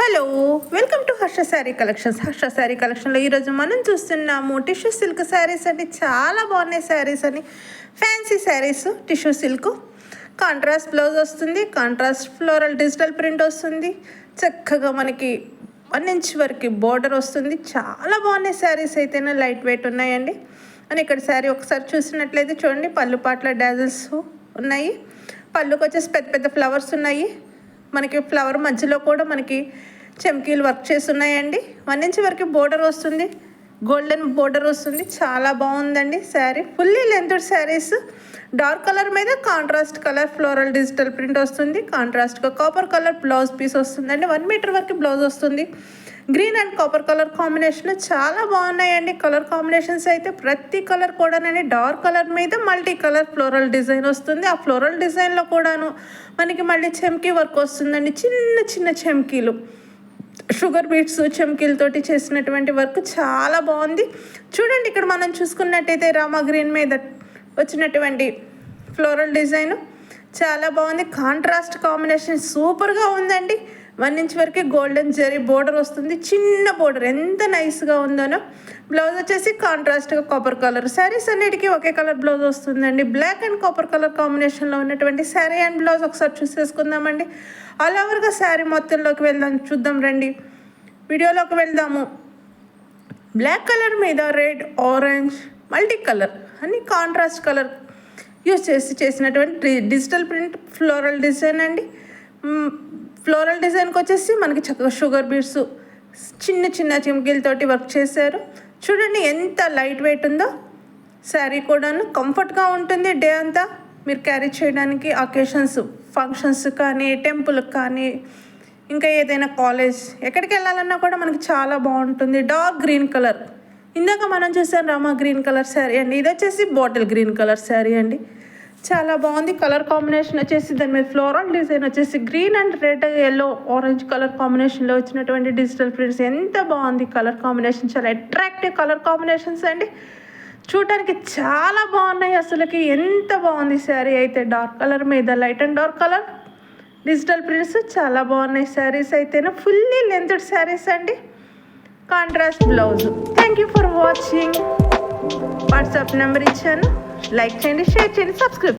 Hello, welcome to Harsha sari collections. Harsha sari కలెక్షన్లో ఈరోజు మనం చూస్తున్నాము టిష్యూ సిల్క్ శారీస్ అండి. చాలా బాగున్నాయి శారీస్ అని. Fancy saris tissue silk, contrast blouse వస్తుంది, కాంట్రాస్ట్ ఫ్లోరల్ డిజిటల్ ప్రింట్ వస్తుంది. చక్కగా మనకి 1 ఇంచ్ వరకు బోర్డర్ వస్తుంది. చాలా బాగున్నాయి శారీస్ అయితేనే, లైట్ వెయిట్ ఉన్నాయండి. అని ఇక్కడ శారీ ఒకసారి చూసినట్లయితే చూడండి, పళ్ళు పాటల డాజల్స్ ఉన్నాయి. పళ్ళుకి వచ్చేసి పెద్ద పెద్ద ఫ్లవర్స్ ఉన్నాయి. మనకి ఫ్లవర్ మధ్యలో కూడా మనకి చెమ్కీలు వర్క్ చేసి ఉన్నాయండి. 1 ఇంచ్ వరకు బోర్డర్ వస్తుంది, గోల్డెన్ బోర్డర్ వస్తుంది. చాలా బాగుందండి sari. Fully lengthed saris. Dark colour మీద contrast colour floral digital print వస్తుంది. కాంట్రాస్ట్గా కాపర్ కలర్ బ్లౌజ్ పీస్ వస్తుందండి. 1 మీటర్ వరకు బ్లౌజ్ వస్తుంది. Green and copper colour combination చాలా బాగున్నాయండి. కలర్ కాంబినేషన్స్ అయితే ప్రతి కలర్ కూడానండి. డార్క్ కలర్ మీద మల్టీ కలర్ ఫ్లోరల్ డిజైన్ వస్తుంది. ఆ ఫ్లోరల్ డిజైన్లో కూడాను మనకి మళ్ళీ చెమ్కీ వర్క్ వస్తుందండి. చిన్న చిన్న చెమ్కీలు, షుగర్ బీట్స్ చెమ్కీలతోటి చేసినటువంటి వర్క్ చాలా బాగుంది. చూడండి, ఇక్కడ మనం చూసుకున్నట్టయితే రామా గ్రీన్ మీద వచ్చినటువంటి ఫ్లోరల్ డిజైన్ చాలా బాగుంది. కాంట్రాస్ట్ కాంబినేషన్ సూపర్గా ఉందండి. 1 ఇంచ్ వరకు గోల్డెన్ జరీ బోర్డర్ వస్తుంది. చిన్న బోర్డర్ ఎంత నైస్గా ఉందనో. బ్లౌజ్ వచ్చేసి కాంట్రాస్ట్గా కాపర్ కలర్. శారీస్ అన్నిటికీ ఒకే కలర్ బ్లౌజ్ వస్తుందండి. బ్లాక్ అండ్ కాపర్ కలర్ కాంబినేషన్లో ఉన్నటువంటి శారీ అండ్ బ్లౌజ్ ఒకసారి చూసేసుకుందామండి. ఆల్ ఓవర్గా శారీ మొత్తంలోకి వెళ్దాం, చూద్దాం రండి. వీడియోలోకి వెళ్దాము. బ్లాక్ కలర్ మీద రెడ్, ఆరెంజ్, మల్టీ కలర్ అన్ని కాంట్రాస్ట్ కలర్ యూజ్ చేసినటువంటి డిజిటల్ ప్రింట్ ఫ్లోరల్ డిజైన్ అండి. ఫ్లోరల్ డిజైన్కి వచ్చేసి మనకి చక్కగా షుగర్ బీడ్స్ చిన్న చిన్న చిమ్కీలతోటి వర్క్ చేశారు. చూడండి ఎంత లైట్ వెయిట్ ఉందో. శారీ కూడాను కంఫర్ట్గా ఉంటుంది. డే అంతా మీరు క్యారీ చేయడానికి, అకేషన్స్, ఫంక్షన్స్ కానీ, టెంపుల్కి కానీ, ఇంకా ఏదైనా కాలేజ్ ఎక్కడికి వెళ్ళాలన్నా కూడా మనకి చాలా బాగుంటుంది. డార్క్ గ్రీన్ కలర్, ఇందాక మనం చూసాం రామా గ్రీన్ కలర్ శారీ అండి. ఇది వచ్చేసి బాటిల్ గ్రీన్ కలర్ శారీ అండి. చాలా బాగుంది. కలర్ కాంబినేషన్ వచ్చేసి దాని మీద ఫ్లోరల్ డిజైన్ వచ్చేసి green and red, yellow, orange colour కాంబినేషన్లో వచ్చినటువంటి డిజిటల్ ప్రింట్స్ ఎంత బాగుంది. కలర్ కాంబినేషన్ చాలా అట్రాక్టివ్ కలర్ కాంబినేషన్స్ అండి. చూడటానికి చాలా బాగున్నాయి. అసలుకి ఎంత బాగుంది శారీ అయితే. డార్క్ కలర్ మీద light and dark colour digital prints చాలా బాగున్నాయి. శారీస్ అయితేనే ఫుల్లీ లెంత్డ్ శారీస్ అండి. Contrast blouse. Thank you for watching. WhatsApp number ఇచ్చాను. లైక్ చేయండి, షేర్ చేయండి, సబ్స్క్రైబ్